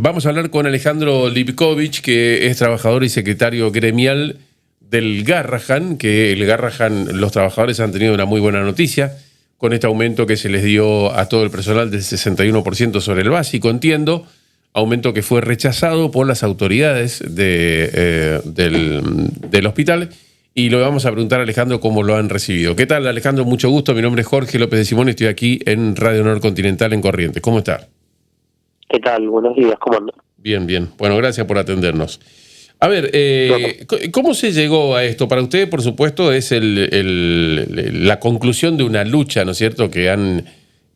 Vamos a hablar con Alejandro Lipkovich, que es trabajador y secretario gremial del Garrahan, que el Garrahan, los trabajadores han tenido una muy buena noticia con este aumento que se les dio a todo el personal del 61% sobre el básico, entiendo, aumento que fue rechazado por las autoridades del hospital, y lo vamos a preguntar a Alejandro cómo lo han recibido. ¿Qué tal, Alejandro? Mucho gusto, mi nombre es Jorge López de Simón y estoy aquí en Radio Honor Continental en Corrientes. ¿Cómo está? ¿Qué tal? Buenos días, ¿cómo andan? Bien, bien. Bueno, gracias por atendernos. A ver, ¿cómo se llegó a esto? Para usted, por supuesto, es la conclusión de una lucha, ¿no es cierto?, que han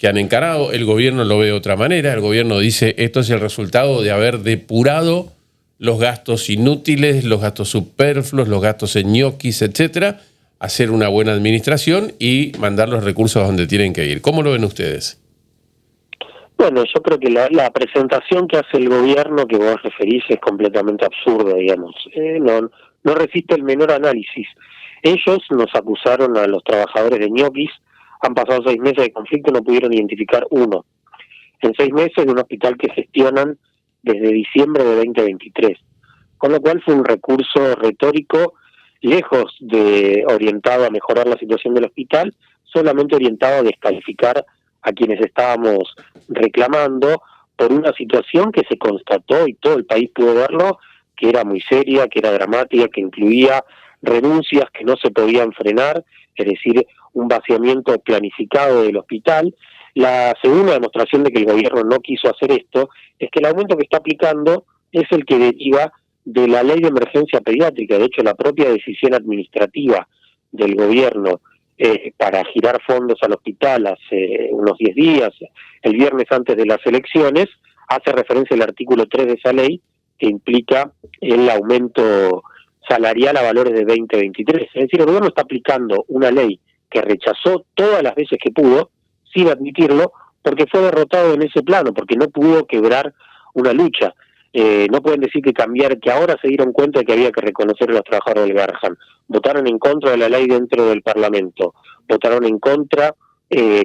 encarado. El gobierno lo ve de otra manera. El gobierno dice, esto es el resultado de haber depurado los gastos inútiles, los gastos superfluos, los gastos en ñoquis, etcétera, hacer una buena administración y mandar los recursos a donde tienen que ir. ¿Cómo lo ven ustedes? Bueno, yo creo que la presentación que hace el gobierno que vos referís es completamente absurda, digamos. No resiste el menor análisis. Ellos nos acusaron a los trabajadores de ñoquis, han pasado 6 meses de conflicto y no pudieron identificar uno. En 6 meses de un hospital que gestionan desde diciembre de 2023. Con lo cual fue un recurso retórico, lejos de orientado a mejorar la situación del hospital, solamente orientado a descalificar a quienes estábamos reclamando por una situación que se constató y todo el país pudo verlo, que era muy seria, que era dramática, que incluía renuncias que no se podían frenar, es decir, un vaciamiento planificado del hospital. La segunda demostración de que el gobierno no quiso hacer esto es que el aumento que está aplicando es el que deriva de la ley de emergencia pediátrica. De hecho, la propia decisión administrativa del gobierno para girar fondos al hospital hace unos 10 días, el viernes antes de las elecciones, hace referencia al artículo 3 de esa ley que implica el aumento salarial a valores de 2023. Es decir, el gobierno está aplicando una ley que rechazó todas las veces que pudo, sin admitirlo, porque fue derrotado en ese plano, porque no pudo quebrar una lucha. No pueden decir que ahora se dieron cuenta de que había que reconocer a los trabajadores del Garrahan. Votaron en contra de la ley dentro del Parlamento, votaron en contra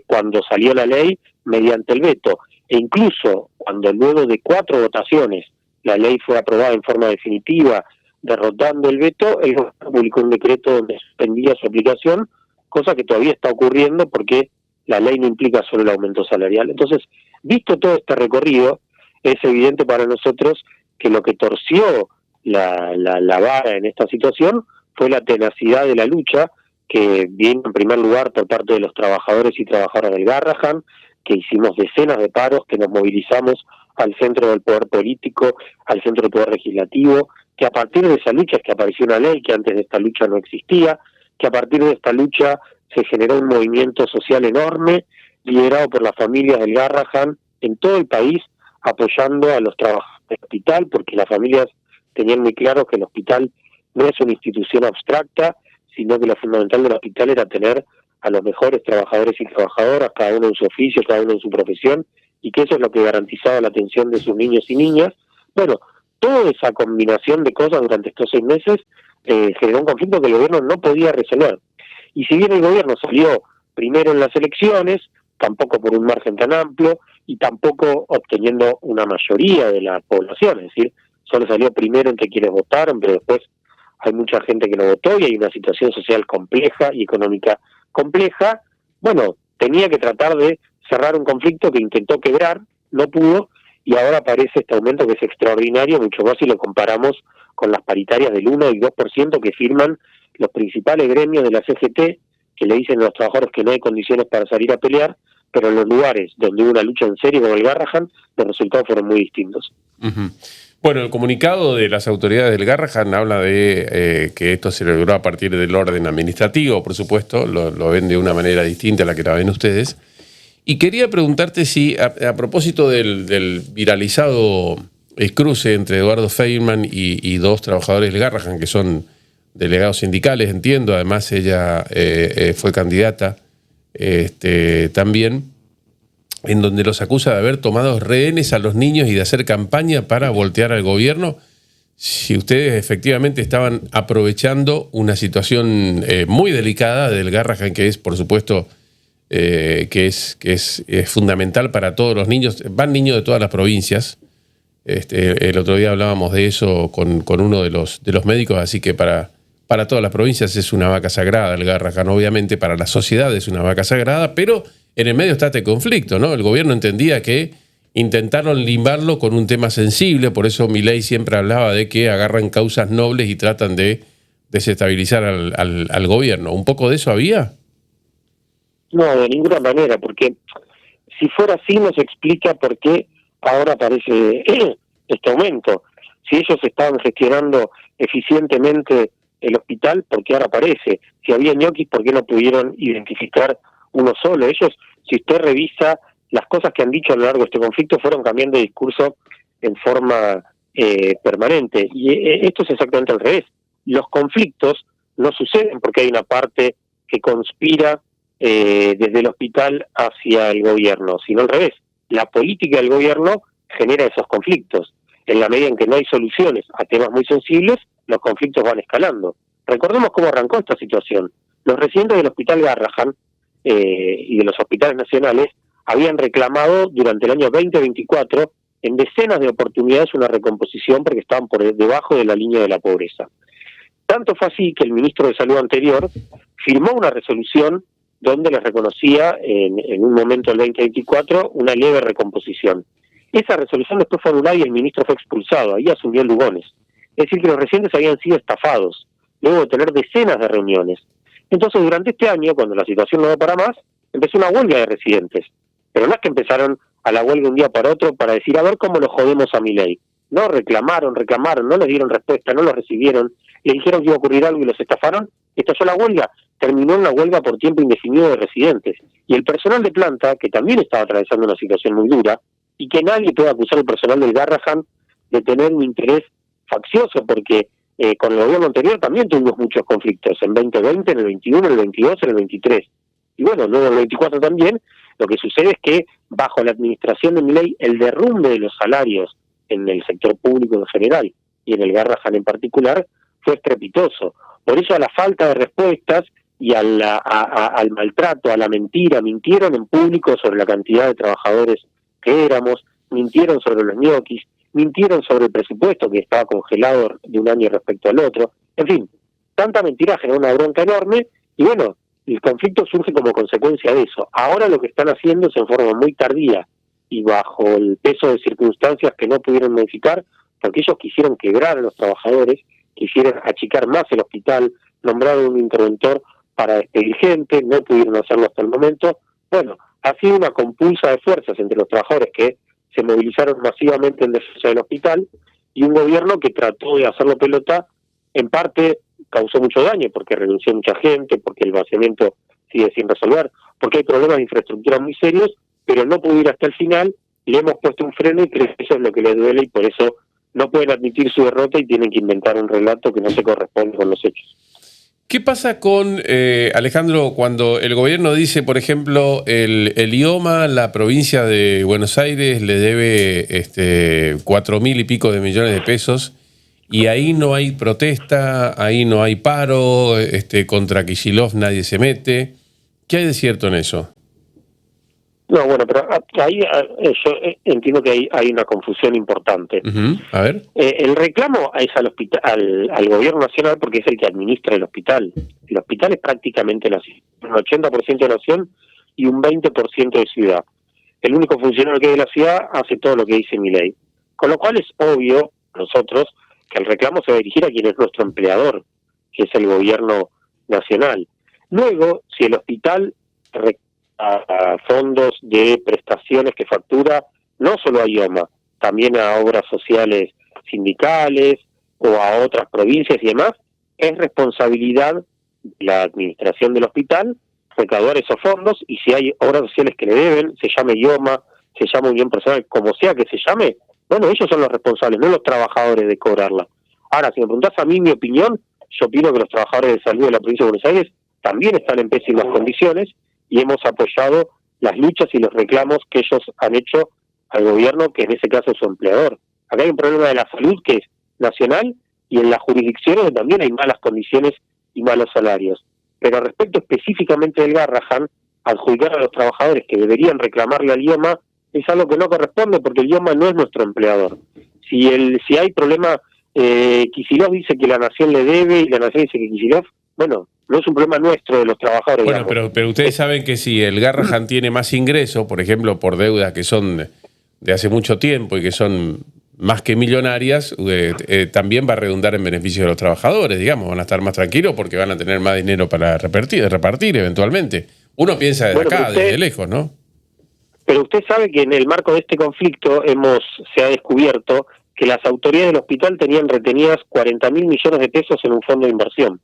cuando salió la ley mediante el veto, e incluso cuando luego de 4 votaciones la ley fue aprobada en forma definitiva, derrotando el veto, el gobierno publicó un decreto donde suspendía su aplicación, cosa que todavía está ocurriendo porque la ley no implica solo el aumento salarial. Entonces, visto todo este recorrido, es evidente para nosotros que lo que torció la vara en esta situación fue la tenacidad de la lucha, que viene en primer lugar por parte de los trabajadores y trabajadoras del Garrahan, que hicimos decenas de paros, que nos movilizamos al centro del poder político, al centro del poder legislativo, que a partir de esa lucha es que apareció una ley que antes de esta lucha no existía, que a partir de esta lucha se generó un movimiento social enorme, liderado por las familias del Garrahan en todo el país, apoyando a los trabajadores del hospital, porque las familias tenían muy claro que el hospital no es una institución abstracta, sino que lo fundamental del hospital era tener a los mejores trabajadores y trabajadoras, cada uno en su oficio, cada uno en su profesión, y que eso es lo que garantizaba la atención de sus niños y niñas. Bueno, toda esa combinación de cosas durante estos 6 meses generó un conflicto que el gobierno no podía resolver. Y si bien el gobierno salió primero en las elecciones, tampoco por un margen tan amplio, y tampoco obteniendo una mayoría de la población, es decir, solo salió primero entre quienes votaron, pero después hay mucha gente que no votó y hay una situación social compleja y económica compleja. Bueno, tenía que tratar de cerrar un conflicto que intentó quebrar, no pudo, y ahora aparece este aumento que es extraordinario, mucho más si lo comparamos con las paritarias del 1 y 2% que firman los principales gremios de la CGT, que le dicen a los trabajadores que no hay condiciones para salir a pelear, pero en los lugares donde hubo una lucha en serio con el Garrahan, los resultados fueron muy distintos. Uh-huh. Bueno, el comunicado de las autoridades del Garrahan habla de que esto se logró a partir del orden administrativo, por supuesto, lo ven de una manera distinta a la que la ven ustedes. Y quería preguntarte si, a propósito del viralizado cruce entre Eduardo Feynman y 2 trabajadores del Garrahan, que son delegados sindicales, entiendo, además ella fue candidata también, en donde los acusa de haber tomado rehenes a los niños y de hacer campaña para voltear al gobierno, si ustedes efectivamente estaban aprovechando una situación muy delicada del Garrahan, que es, por supuesto, que es fundamental para todos los niños. Van niños de todas las provincias, El otro día hablábamos de eso con uno de los médicos, así que para todas las provincias es una vaca sagrada el Garrahan. Obviamente para la sociedad es una vaca sagrada, pero en el medio está este conflicto, ¿no? El gobierno entendía que intentaron limbarlo con un tema sensible, por eso Milei siempre hablaba de que agarran causas nobles y tratan de desestabilizar al gobierno. ¿Un poco de eso había? No, de ninguna manera, porque si fuera así nos explica por qué ahora aparece este aumento. Si ellos estaban gestionando eficientemente el hospital, ¿por qué ahora aparece? Si había ñoquis, ¿por qué no pudieron identificar uno solo? Ellos, si usted revisa las cosas que han dicho a lo largo de este conflicto, fueron cambiando de discurso en forma permanente. Y esto es exactamente al revés. Los conflictos no suceden porque hay una parte que conspira desde el hospital hacia el gobierno, sino al revés. La política del gobierno genera esos conflictos. En la medida en que no hay soluciones a temas muy sensibles, los conflictos van escalando. Recordemos cómo arrancó esta situación. Los residentes del Hospital Garrahan y de los hospitales nacionales habían reclamado durante el año 2024 en decenas de oportunidades una recomposición porque estaban por debajo de la línea de la pobreza. Tanto fue así que el ministro de Salud anterior firmó una resolución donde les reconocía en un momento del 2024 una leve recomposición. Esa resolución después fue anulada y el ministro fue expulsado, ahí asumió Lugones. Es decir, que los residentes habían sido estafados, luego de tener decenas de reuniones. Entonces, durante este año, cuando la situación no da para más, empezó una huelga de residentes. Pero no es que empezaron a la huelga un día para otro para decir, a ver cómo lo jodemos a Milei. No, reclamaron, no les dieron respuesta, no lo recibieron, le dijeron que iba a ocurrir algo y los estafaron, estalló la huelga, terminó en una huelga por tiempo indefinido de residentes. Y el personal de planta, que también estaba atravesando una situación muy dura, y que nadie puede acusar al personal del Garrahan de tener un interés faccioso, porque con el gobierno anterior también tuvimos muchos conflictos, en 2020, en el 21, en el 22, en el 23. Y bueno, luego en el 24 también, lo que sucede es que bajo la administración de Milei, el derrumbe de los salarios en el sector público en general y en el Garrahan en particular fue estrepitoso. Por eso a la falta de respuestas y al maltrato, a la mentira, mintieron en público sobre la cantidad de trabajadores que éramos, mintieron sobre los ñoquis, mintieron sobre el presupuesto que estaba congelado de un año respecto al otro. En fin, tanta mentira generó una bronca enorme y bueno, el conflicto surge como consecuencia de eso. Ahora lo que están haciendo es en forma muy tardía y bajo el peso de circunstancias que no pudieron modificar, porque ellos quisieron quebrar a los trabajadores, quisieron achicar más el hospital, nombraron un interventor para despedir gente, no pudieron hacerlo hasta el momento. Bueno, ha sido una compulsa de fuerzas entre los trabajadores que se movilizaron masivamente en defensa del hospital y un gobierno que trató de hacerlo pelota, en parte causó mucho daño porque renunció mucha gente, porque el vaciamiento sigue sin resolver, porque hay problemas de infraestructura muy serios, pero no pudo ir hasta el final, le hemos puesto un freno y creo que eso es lo que les duele y por eso no pueden admitir su derrota y tienen que inventar un relato que no se corresponde con los hechos. ¿Qué pasa con, Alejandro, cuando el gobierno dice, por ejemplo, el IOMA, la provincia de Buenos Aires, le debe 4.000 y pico de millones de pesos y ahí no hay protesta, ahí no hay paro, contra Kicillof nadie se mete? ¿Qué hay de cierto en eso? No, bueno, pero ahí yo entiendo que hay una confusión importante. Uh-huh. A ver. El reclamo es al hospital, al gobierno nacional porque es el que administra el hospital. El hospital es prácticamente nación, un 80% de nación y un 20% de ciudad. El único funcionario que hay de la ciudad hace todo lo que dice Milei. Con lo cual es obvio, nosotros, que el reclamo se va a dirigir a quien es nuestro empleador, que es el gobierno nacional. Luego, si el hospital a fondos de prestaciones que factura no solo a IOMA, también a obras sociales sindicales o a otras provincias y demás, es responsabilidad de la administración del hospital recaudar esos fondos y si hay obras sociales que le deben, se llame IOMA, se llame Unión Personal, como sea que se llame, bueno, ellos son los responsables, no los trabajadores de cobrarla. Ahora, si me preguntás a mí mi opinión, yo opino que los trabajadores de salud de la provincia de Buenos Aires también están en pésimas condiciones y hemos apoyado las luchas y los reclamos que ellos han hecho al gobierno, que en ese caso es su empleador. Acá hay un problema de la salud que es nacional y en las jurisdicciones también hay malas condiciones y malos salarios. Pero respecto específicamente del Garrahan, adjudicar a los trabajadores que deberían reclamarle al IOMA es algo que no corresponde porque el IOMA no es nuestro empleador. Si hay problema, Kicillof dice que la nación le debe y la nación dice que Kicillof, bueno, no es un problema nuestro de los trabajadores. Bueno, pero ustedes saben que si el Garrahan tiene más ingresos, por ejemplo, por deudas que son de hace mucho tiempo y que son más que millonarias, también va a redundar en beneficio de los trabajadores, digamos, van a estar más tranquilos porque van a tener más dinero para repartir eventualmente. Uno piensa desde acá, desde lejos, ¿no? Pero usted sabe que en el marco de este conflicto se ha descubierto que las autoridades del hospital tenían retenidas 40.000 millones de pesos en un fondo de inversión.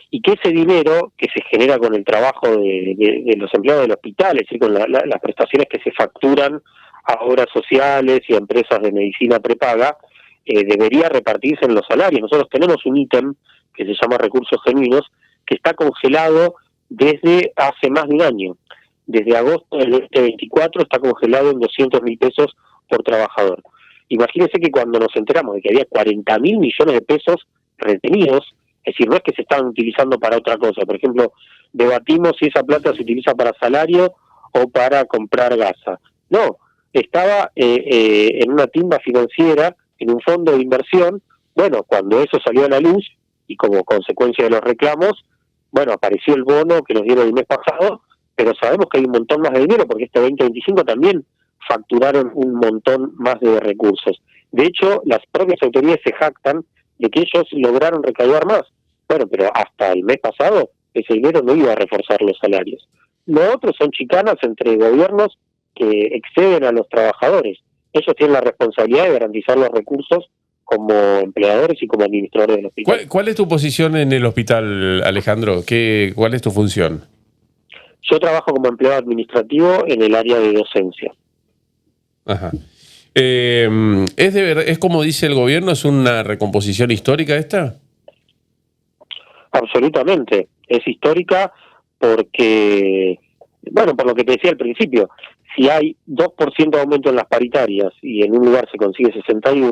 Y que ese dinero que se genera con el trabajo de los empleados del hospital, es decir, con las prestaciones que se facturan a obras sociales y a empresas de medicina prepaga, debería repartirse en los salarios. Nosotros tenemos un ítem que se llama recursos genuinos, que está congelado desde hace más de un año. Desde agosto del 2024 está congelado en 200.000 pesos por trabajador. Imagínense que cuando nos enteramos de que había 40.000 millones de pesos retenidos, es decir, no es que se estaban utilizando para otra cosa. Por ejemplo, debatimos si esa plata se utiliza para salario o para comprar gasa. No, estaba en una timba financiera, en un fondo de inversión. Bueno, cuando eso salió a la luz y como consecuencia de los reclamos, bueno, apareció el bono que nos dieron el mes pasado, pero sabemos que hay un montón más de dinero porque este 2025 también facturaron un montón más de recursos. De hecho, las propias autoridades se jactan de que ellos lograron recaudar más. Bueno, pero hasta el mes pasado ese dinero no iba a reforzar los salarios. Lo otro son chicanas entre gobiernos que exceden a los trabajadores. Ellos tienen la responsabilidad de garantizar los recursos como empleadores y como administradores del hospital. ¿Cuál es tu posición en el hospital, Alejandro? ¿Cuál es tu función? Yo trabajo como empleado administrativo en el área de docencia. Ajá. ¿Es como dice el gobierno, es una recomposición histórica esta? Absolutamente, es histórica porque, bueno, por lo que te decía al principio, si hay 2% de aumento en las paritarias y en un lugar se consigue 61,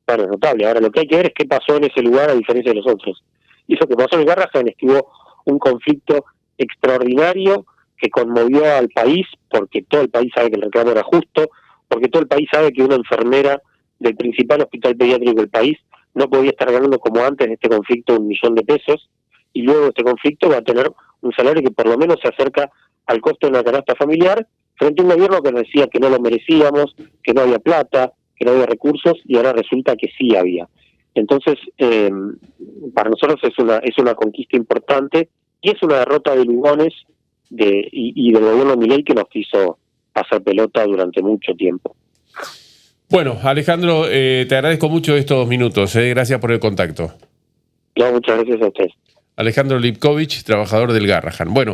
bueno, es notable. Ahora lo que hay que ver es qué pasó en ese lugar a diferencia de los otros. Y eso que pasó en el Garrahan es que hubo un conflicto extraordinario que conmovió al país, porque todo el país sabe que el reclamo era justo, porque todo el país sabe que una enfermera del principal hospital pediátrico del país no podía estar ganando como antes de este conflicto 1 millón de pesos, y luego de este conflicto va a tener un salario que por lo menos se acerca al costo de una canasta familiar, frente a un gobierno que nos decía que no lo merecíamos, que no había plata, que no había recursos, y ahora resulta que sí había. Entonces, para nosotros es una conquista importante, y es una derrota de Lugones y del gobierno Milei que nos quiso pasar pelota durante mucho tiempo. Bueno, Alejandro, te agradezco mucho estos minutos. Gracias por el contacto. No, muchas gracias a usted. Alejandro Lipkovich, trabajador del Garrahan. Bueno.